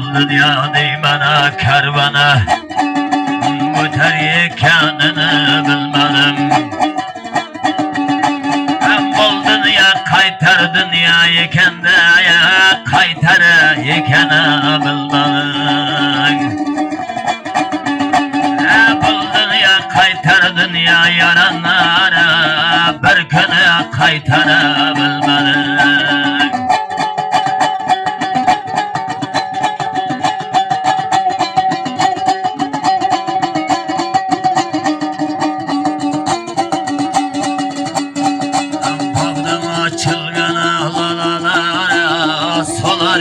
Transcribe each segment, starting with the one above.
dünya deymana kervana öter yekanını bilmedim. Bol dünya kaytar dünyayı kendine kaytar yekana bilmedim. Bol dünya kaytar dünya yaranlara bir günü kaytar bilmedim.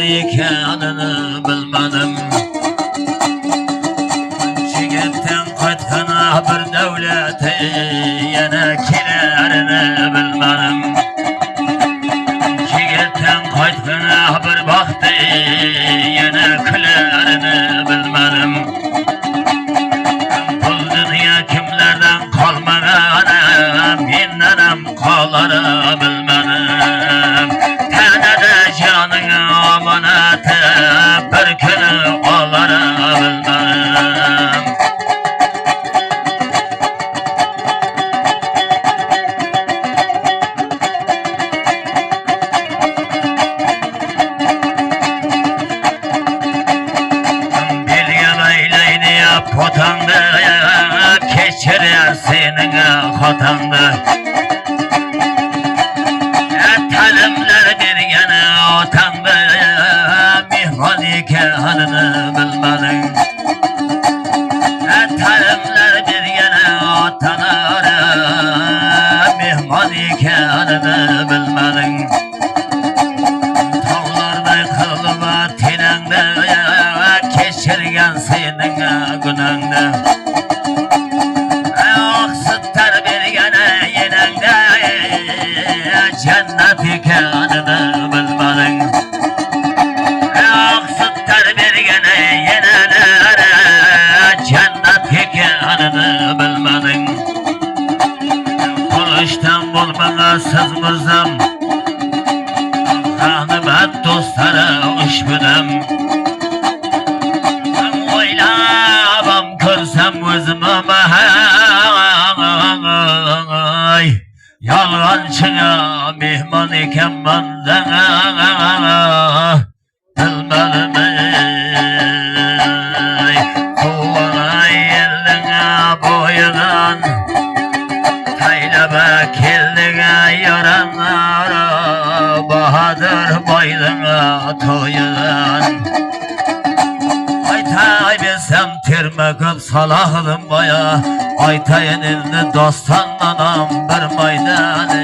Yekanını bilmedim. Şigetten qaytgana bir devleti yana kelerini bilmedim. Şigetten qaytgana bir vakti yana kelerini bilmedim. Bu dünya kimlerden kalmagana mendenam kaları bilmedim. Tenede canını amanatı bir günü oları bilmem. Bilge beyleyni potandı keçirir senin hatandı. Talimler bergeni otandı mihman yekanını bilmedim. Talimler bergeni otanları mihman yekanını bilmedim. Tağlarday kılıma tenengde keçirgen senin günahında. Aksıtlar bergeni yenengde cennet yekanını bilmedim. Aksıtlar bergeni yenelere cennet yekanını bilmedim. Kılıçtan bulmana sızmızım, rahmet dostlara iş bilem. Oylabam görsem özüme yalgancına mihman iken benden bilmedim. Kuvana eline boyunan taylaba kelline yaranlara bahadır baydına toyulan. Aytay bilsem termekip salahılım baya aytayın elini dostanlanam bir maydanı.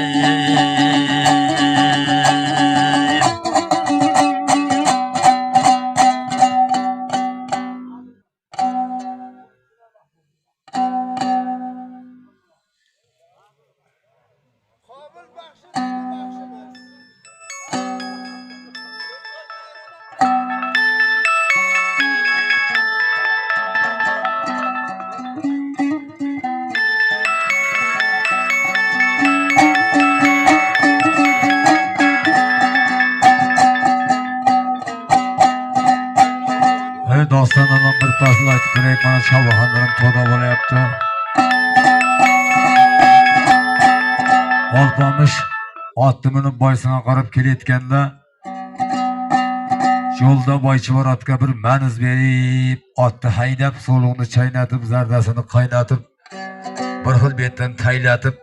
Dostanlardan bir pasıl aytıp bereyim, bana çabahanlarım toda bolayaptı. Olpamış atımının boysuna qarab kelayotganda yo'lda boychivar otga bir maniz berib, otni haydab, so'lug'ini chaynatib, zardasini qaynatib, bir xil betdan taylatib,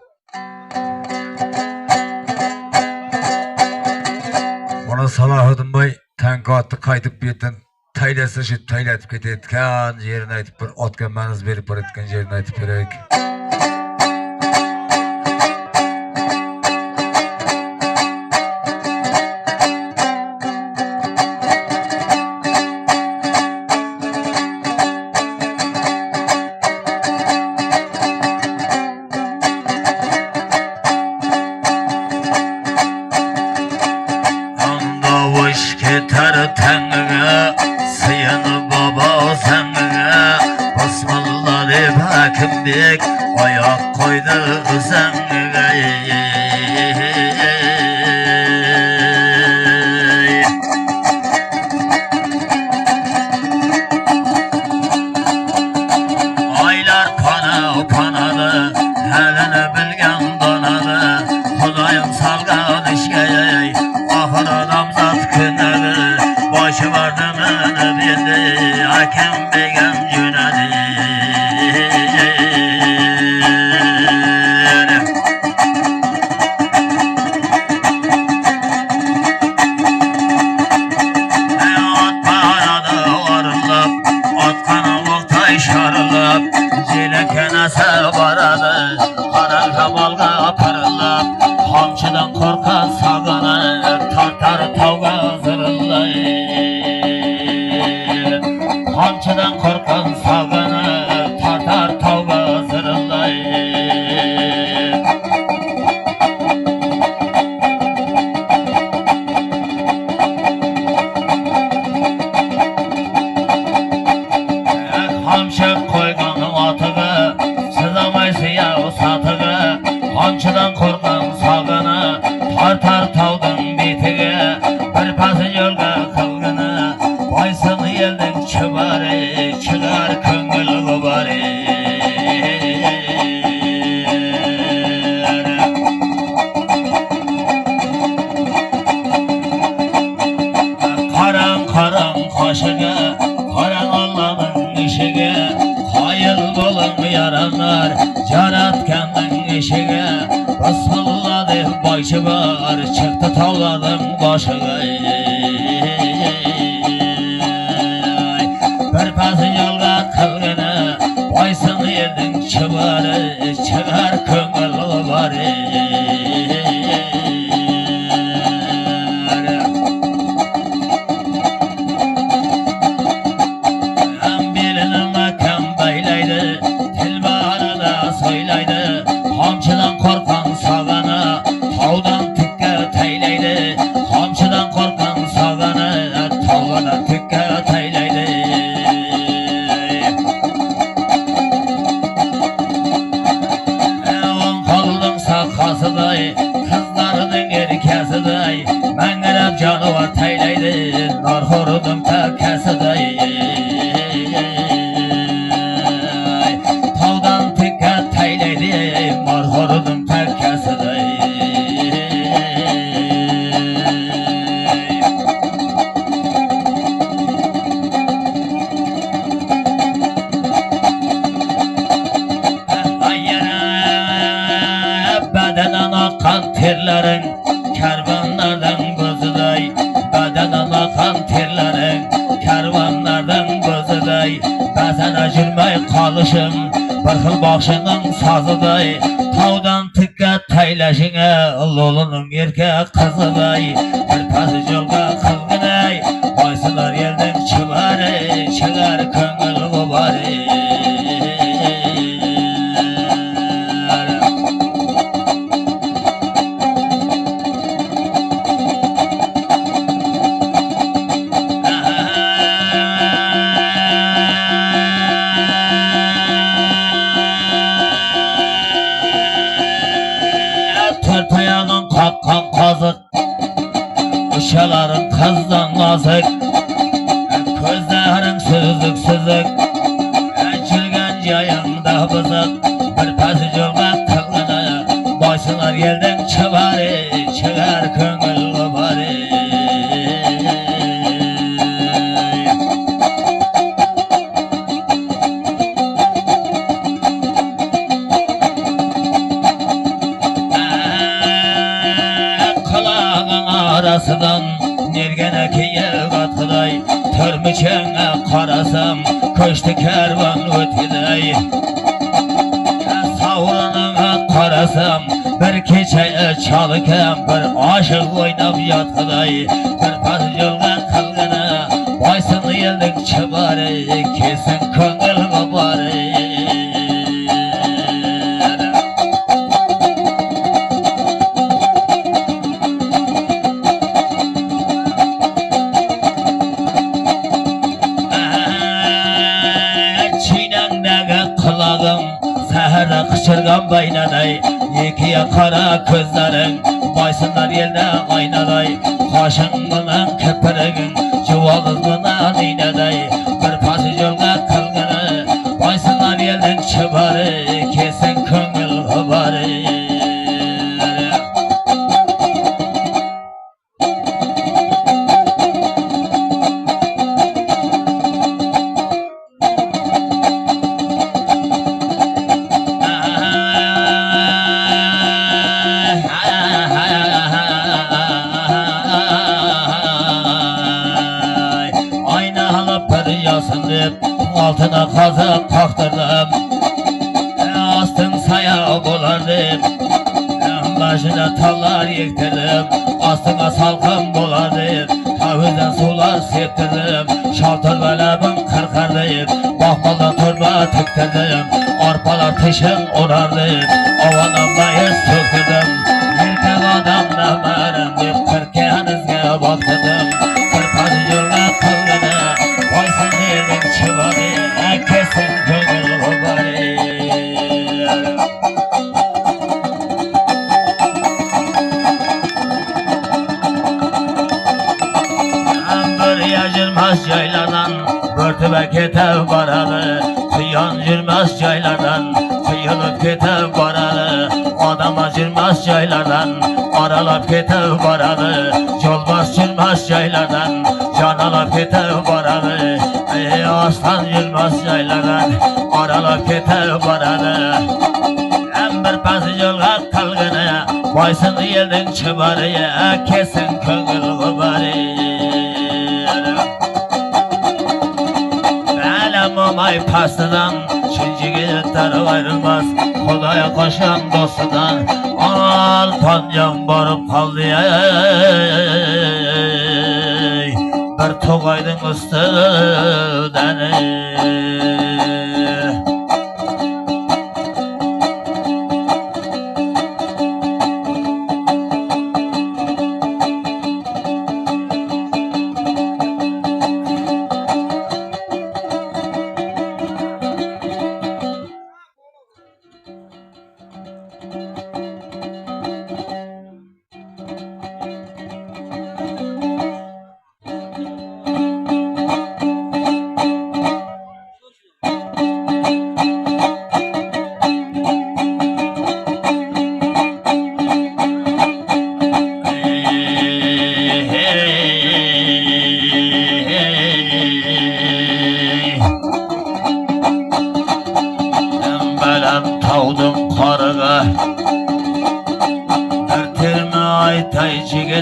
ona Salahiddin boy tanki otni qaytib betdan taylasa shu taylatib ketayotgan yerini aytib, bir otga maniz berib borayotgan yerini aytib beraylik. Kimdik ayak koydu zengine. Koşu vardı beni bildi hakem begem cünedi. At paradı varılıp Atkanı voltay şarılıp Zilekene baradı Kara kabalga parılıp Hamçıdan korkan sağını Tartar tavga zırılır Hamçıdan korkan sağını Tartar tavga zırılır Hamşık koyganın atığı Sızamaysı ya o satığı Hamçıdan korkan sağını Tartar tavdın bitiği Bir pası yolga kılgını Baysın yeldin çıbarı Çıgar köngül gubarı Karan karan kaşığı Karan Allah'ın işiği Hayır bolun yaranlar Carat kendin işiği Resulullah de başı var Çıktı tavladım başığı Bir pası yolga kılgını Baysın yeldin çıbarı Çıkar köngül gubarı Hamçıdan korkan sağını Tavdan tükke teyleydi Hamçıdan korkan sağını Tavdan tükke teyleydi On kolun sakasıday Kızlarının erkesiday Ben gelip canavar teyleydi Narhorudun tekkesiday Tavdan tükke teyleydi Marhorudun tekkesiday Bedenen akan terlerin Kervanlardan gözüday Bedenen akan terlerin Kervanlardan gözüday Bazen acırmay kalışım Bir xil baxşının sazıday Tavdan tükke teyleşine Lolunun erke kızıday Bir pası yolga kılgınay Baysılar yelden çıbarı Çıgar köngül gubarı Törpayağın kalkan kazık Işaların kazdan nazık Közlerin süzük süzük Çılgın cayında bızık Bir pası yolga kılgını Baysılar yelden çıbarı Çıgar köngül gubarı Arasından nergene kiye katıday Törmüçene karasam Köştü kervan ötüday Savranına karasam Bir keçeye çalıkem Bir aşık oynap yatıday Bir pası yolga kılgını Baysın yeldin çıbarı Kesin köngül gubarı Seherle kışırgan baynaday Yekiye kara közlerin Baysınlar yelde aynaday Kaşın mınan köpürgün Cıvalız mınan iğneday Bir pası yolga kılgını Baysınlar yelden çıbarı Kesin köngül gubarı alıp kırıyorsun deyip altına kazık taktırdım. Astın saya bular deyip başına tallar yektirdim. Astına salkım bular deyip havuzdan sular septirdim. Şaltır belebim kırkar deyip bakmaldan turba tüktirdim. Arpalar tışın uğrar deyip avanın bayız söktürdüm. Yirken adamla merim deyip kırkenizge baktırdım. Kırpacı yoluna kılgını koysun yerin çıvarı kesin gönül kubari. Yürmez yaylardan börtübe ketev baralı. Kıyan yürmez yaylardan kıyılıp ketev baralı. Adama yürmez yaylardan aralap ketev baralı. Yolbaz yürmez yaylardan can alap ketev baralı. Aslan yürmez yaylardan aralap ketev baralı. En bir pazı yolga kalgını baysın yelden çıbarıya kesin köngül kubari. Ay pastıdan çinci gidetler ayrılmaz. Kodaya koşan dostudan al pancan barıp kaldı ey. Bir tokaydın üstüden ey.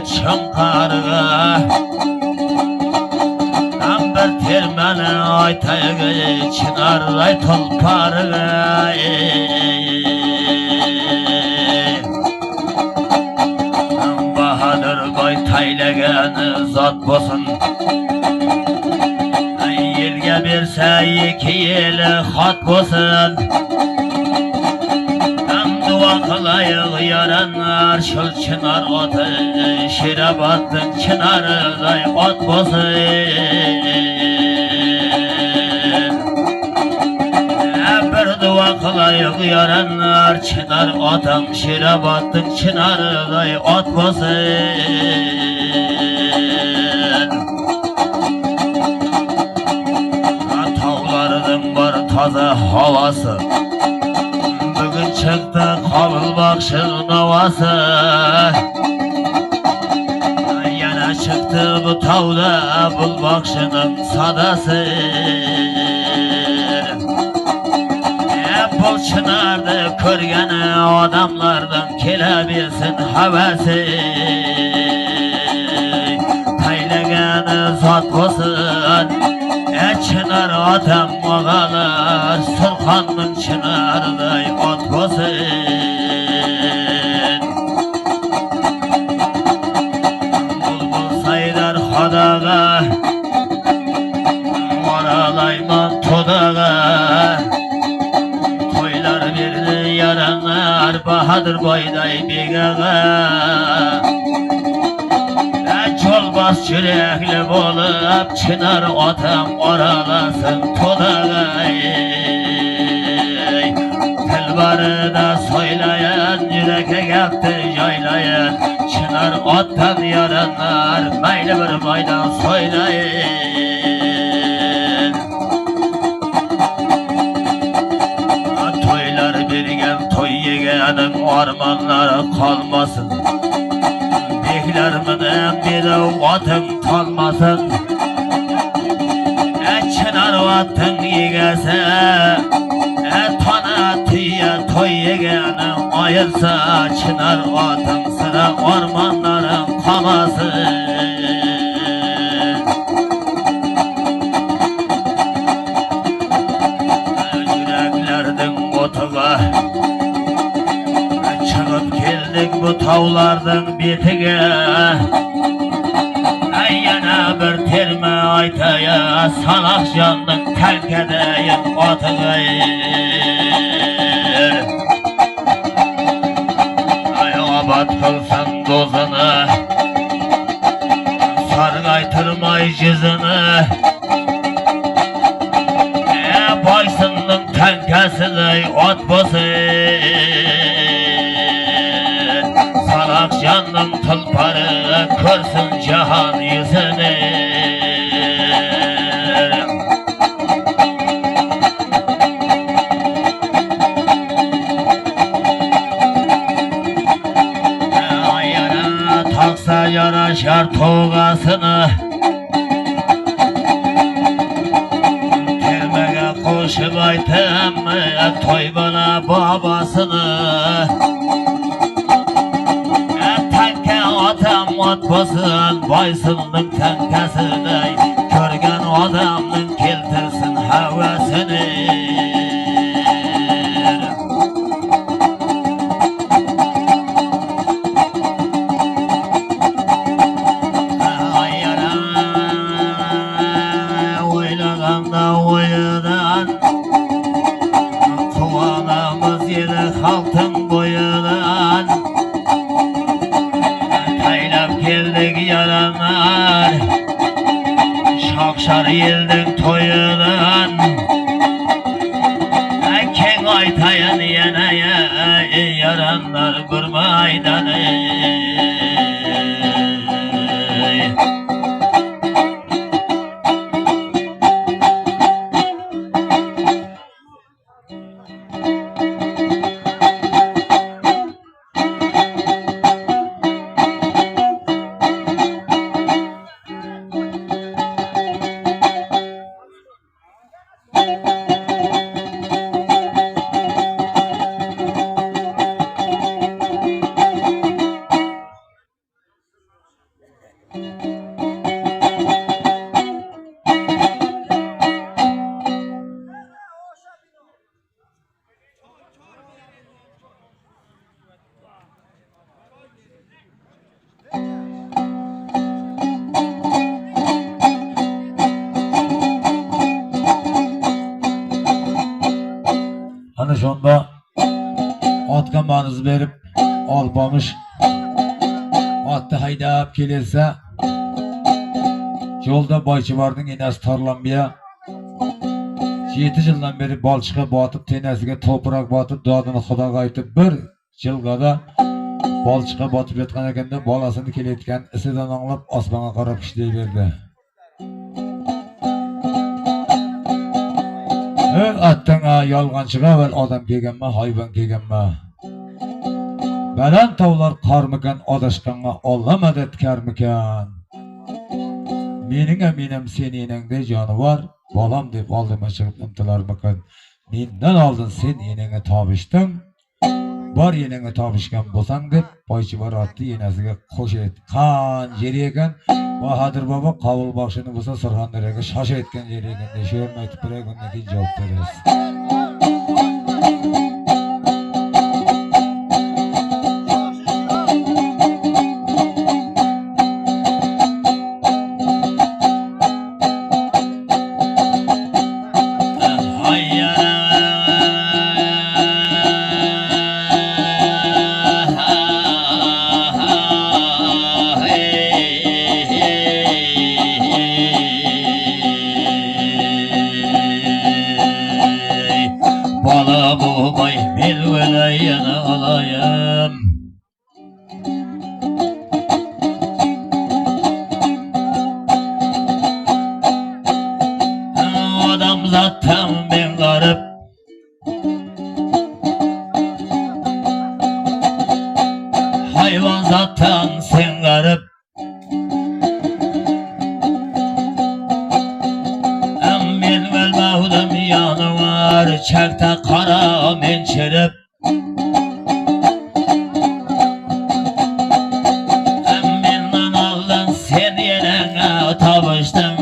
Çankarga Amber termene aytayga çınar ay tulparga Bahadır boy taylagan zat bolsun Yelge berse iki yel xat bolsun Kılayık yaranlar şul çınar otu Şire battın çınarday ot bosun Bir dua kılayık yaranlar çınar otum Şire battın çınarday ot bosun Tağlarının var taze havası Bugün çıktı kabul bakşın havası Yana çıktı bu tavla bul bakşının sadası Bul çınardı körgeni adamlardan kelebilsin havası Taylegeni zat olsun çınar atam mağalar Sulhanın çınarday ot olsun Bulbul saylar hadaga Oralayman todaga Toylar birdi yaranlar Bahadır boyday bigaga Çolbaz çürekli bolup çınar otam oralasın todagay Telbarı da soylayan yüreke yaptı yaylayan Çınar ottan yaranlar maylı bir boydan soylayın Toylar birgen toy yegenin ormanları kalmasın Beklermeden bir vatın kalmasın Çınar vatın yegese Tana tüye toy yegenin ayırsa Çınar vatın sıra ormanların kalmasın tavlardan betiga yana bir terme aytaya salak canlık tenkedeyim atıga abat kılsan dozunu sargaytırmay cizini baysınның tenkesini at basın salak canның tılparı körsün cihan yüzünü ayara taksa yaraşar toğasını termege koşup aytım toy bana babasını at basın baysınның tenkesini körgen adamның keltirsin havasını oylaganda oyudan kuvanamız yedi halkın boyudan geldik yaranlar şakşar yildin toyudan keng aytayan yanaya yaranlar bir maydanı Hani şunda atga manız verip alpamış atı haydap gelirse yolda Bayçıvardın enesi tarlanmaya 7 yıldan beri balçığa batıp tenesiga toprak batıp dadını xudoga aytib bir yılgada balçığa batıp yatgan ekanda bolasini kelayotgan isidan anglab osmonga qarab ishlayverdi. Attanga yolg'onchiga vel odam kelganma hayvon kelganma baland tavlar qarmikan adashqanga Alloh madadkormikan mening aminim seningde jonivor bolam deb oldima chiqib intilarmikan mendan oldin sen enangga topishdim bor enangga topishgan bo'lsang deb Boychivor otni enasiga qo'shayotgan yer ekan Bahadur bobo qabul baxshini bo'lsa Surxondaryoga shoshayotgan yer ekan deb she'rni aytib beray undan keyin javob berasiz. Zaten ben garip hayvan zaten sen garip men vel mahudum yanı var çekte kara men çirip menden aldın sen yerine tavıştın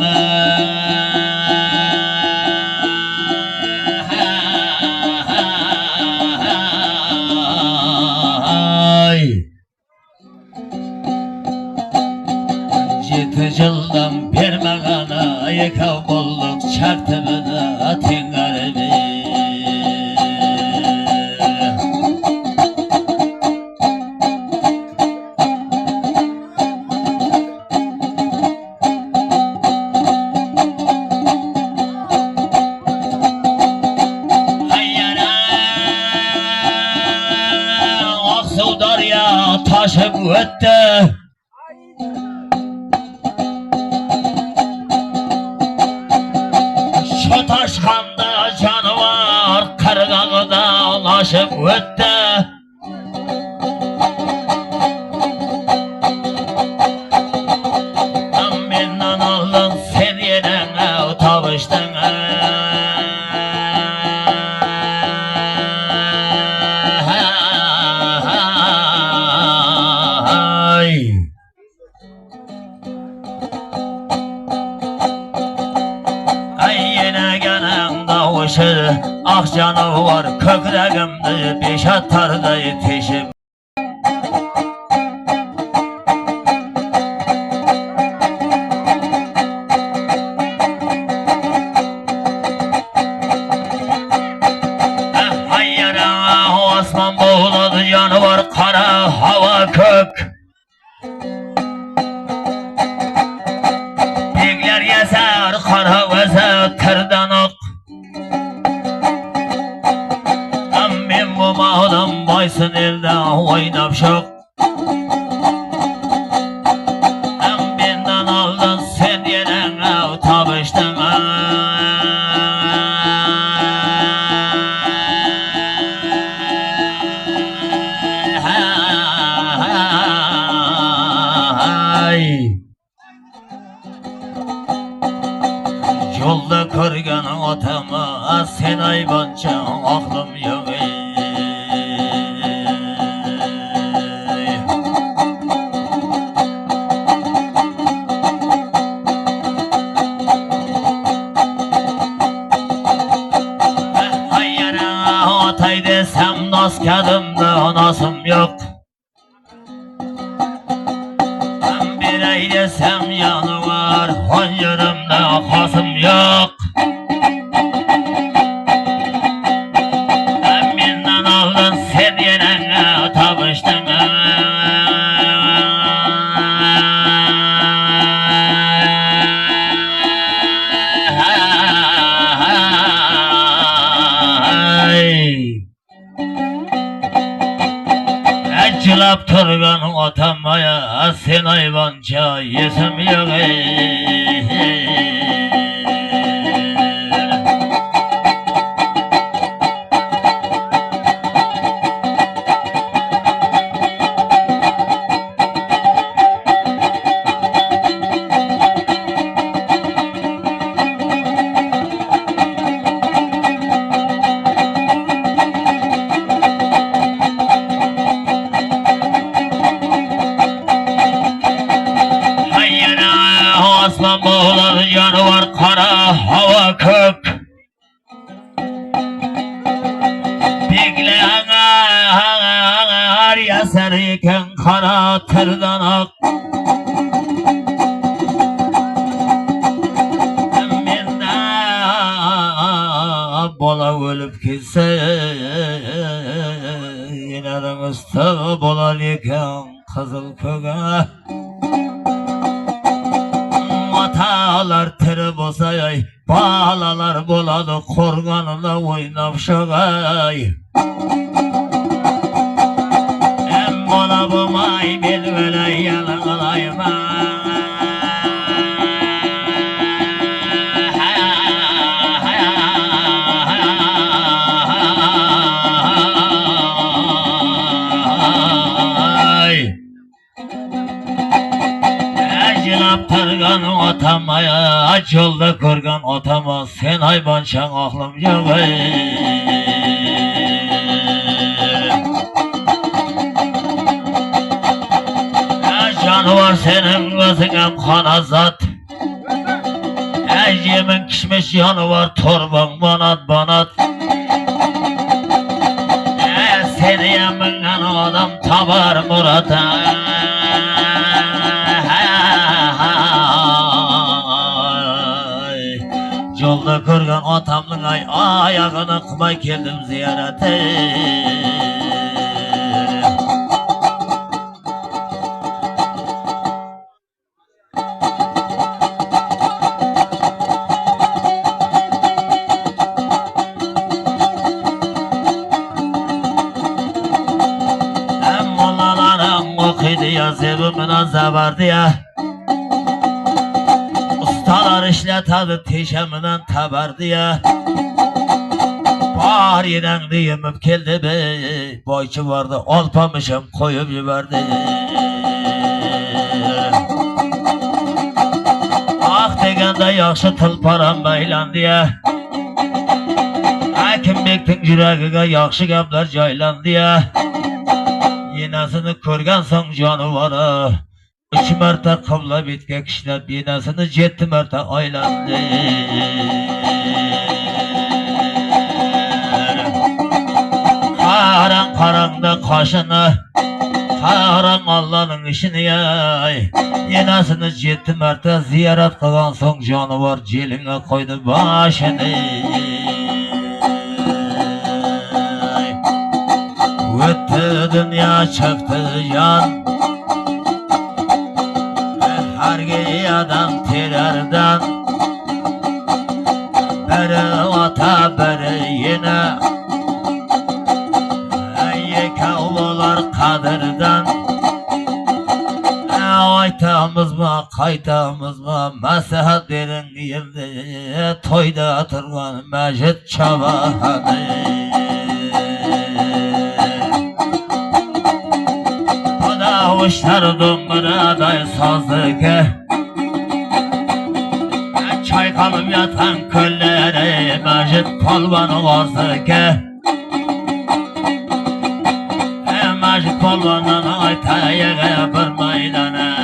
çaktı bana tengarimi. Aksu darya taşıp öttü. Şu taşkanda canavar kırgağıda ulaşıp öttü. Benden aldın sen yenene tavıştın. Ah canavar kökreğimde beş atardı teşim. Hayyara osman boğuladı canavar kara hava kök. Bekler yeser kara veze tırdanık. Adam baysın elde oynap şok. Benden aldın sen yenene tavıştın. Yolda kırgan otama sen aybanca aklım yok. Atay desem nas kadımda nasım yok. Ben bir ay desem yanı var, honyarımda kasım yok. Ben benden aldın sen yenene tavıştın. Çılap turgan otamaya sen ayvanca yesim yok. Aslan boğuladı canavar kara hava kök. Bekler yaserken kara tırdanak. Benden bola ölüp gitse yine usta bolarken kızıl köge. Atalar tırı bozay, bağlalar boladı korganına oynap şagay. Em bola bu may bilvele yalanlayma. Tırgan otamaya aç yolda kırgan otama sen hayvançan aklım yok. Canavar senin gözüne kana zat. Yemin kişmiş yanı var torban banat banat. Seni yeminle adam tabar Murat'a. yolda görgen atamның ayağını kımay keldim ziyarete. Okuydu ya zevimine zavardı ya. Ustalar işletadı teşeminen tabardı ya. Bar yenen diyemip keldi be. Boyçu vardı olpamışım koyup jiberdi. Ah degende yaxşı tılparam baylandı ya. Hakim Bek'tin yüreğine yaxşı gaplar jaylandı ya. Yenasını körgen soň janywara 3 marta kıblap etke kişilep yenasını 7 marta aylandı. Karan karanda kaşını karan Allah'ın işini yay. Yenasını 7 marta ziyaret kılgan soň janywar jeline koydu başını. Öttü dünya çıktı yan. Her giyadan tererden. Biri ata biri yine. Yekavlar kadirden. Aytamız mı kaytamız mı maslahat verin yerinde. Toyda turgan Mecit Çabahanı. Kuşlar dumbraday sazdı ki çaykalım yatan köllere Mecit Polvan'ı vardı ki Mecit Polvan'ın aytayığı bir maydana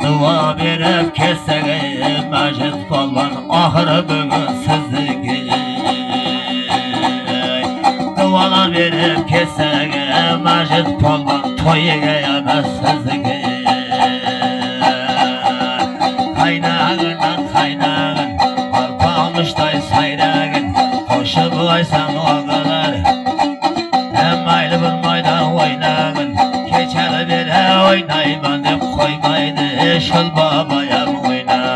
dua verip kesseği Mecit Polvan ahırı bugün sizdi ki duvala verip kesseğe Mecit Polvan toyuğa yemezsizdi. Kaynağından kaynağın alpamıştay sayrağın koşup aysan o kadar hem ayrı bir maydan oynağın keçeli bir oynayman dep koymaydı şıl babayam oynan.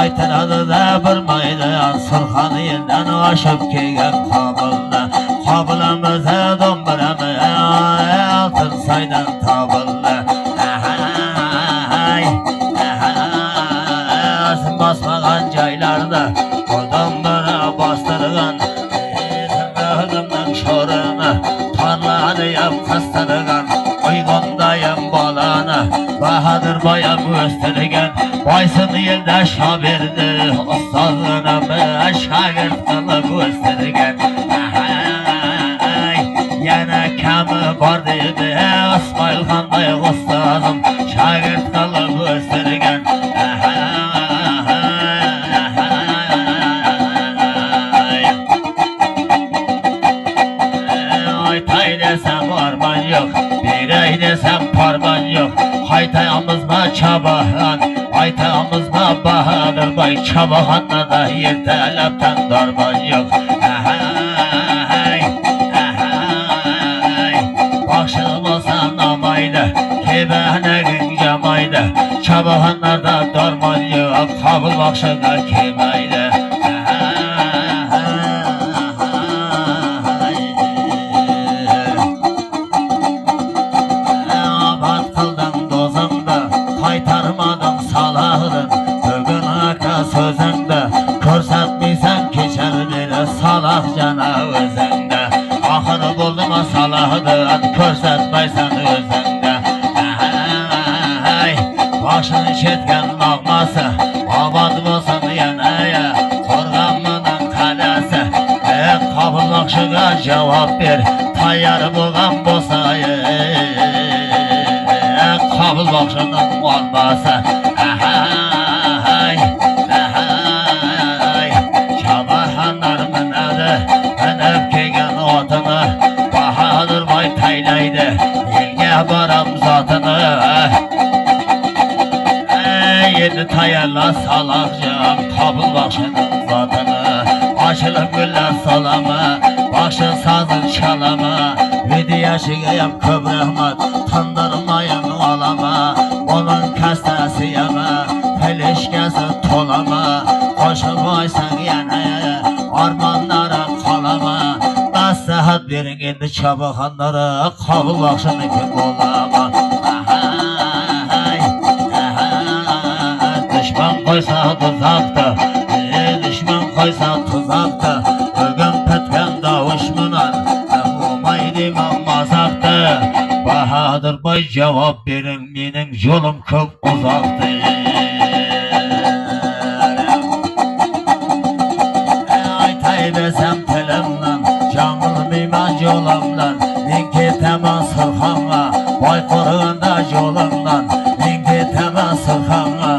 Aytın adı da bir maydan Sırxanı yelden aşıp kelgen Kabılda Kabılamıza domburamı altın saydan tabılda Asın basmagan jaylarda o dombura bastırgan Tırnağımdan şorunu tarlanı yap kastırgan Uygundayım balana Bahadır bayam göstergen Baysın yelde şabirdi Ustazına mı şagirt kılıp göstergen Yana kamı var dedi İsmail Han'day ustazım Şagirt kılıp göstergen Aytay desem varman yok Birey desem parman yok Haytayamız mı çabahan Aytamız mı Bahadır Bay Çabahan'la da yertelaptan darman yok Başım olsa namaydı Kebenegin camaydı Çabahan'larda darman yok Kabul bakşına kemaydı Abat kıldan dozunda Kaytarmadın salahını Bugün aka sözünde Körsatmaysan keçer biri salah cana özünde Ahını buldum salahını Körsatmaysan özünde Başını çetken nağması Abad olsun yanaya Korganmının kalası Kabul bakşıga cevap ver, tayyar bulan bosayı. Kabul bakşının olmasa, ahay, ahay. Çabahanlarımın adı, ben öpkegen otunu, Bahadır boy taylaydı, elge baram zatını. Yedi tayyarla salakcam, kabul bakşının zatını. Açılıp güller salama, başın sazın çalama. Vedi yaşayayım kıbrahmat, tandırmayın alama. Onun kastası yama, pelişkesi tolama. Koşup oysan yanaya, ormanlara kalama. Nasihat verin indi çabahanlara, kabul bakşının kim olama. Ahay, ahay. Düşman koysa tuzakta, düşman koysa tuzakta. Bugün petken davuşmunan, umaydım mazakta. Bahadır boy cevap verin, benim yolum çok uzaktı. Aytay desem telimden, canlı meyman yolumdan. Men ketemen sırxanğa, boy koruğunda yolumdan. Men ketemen sırxanğa,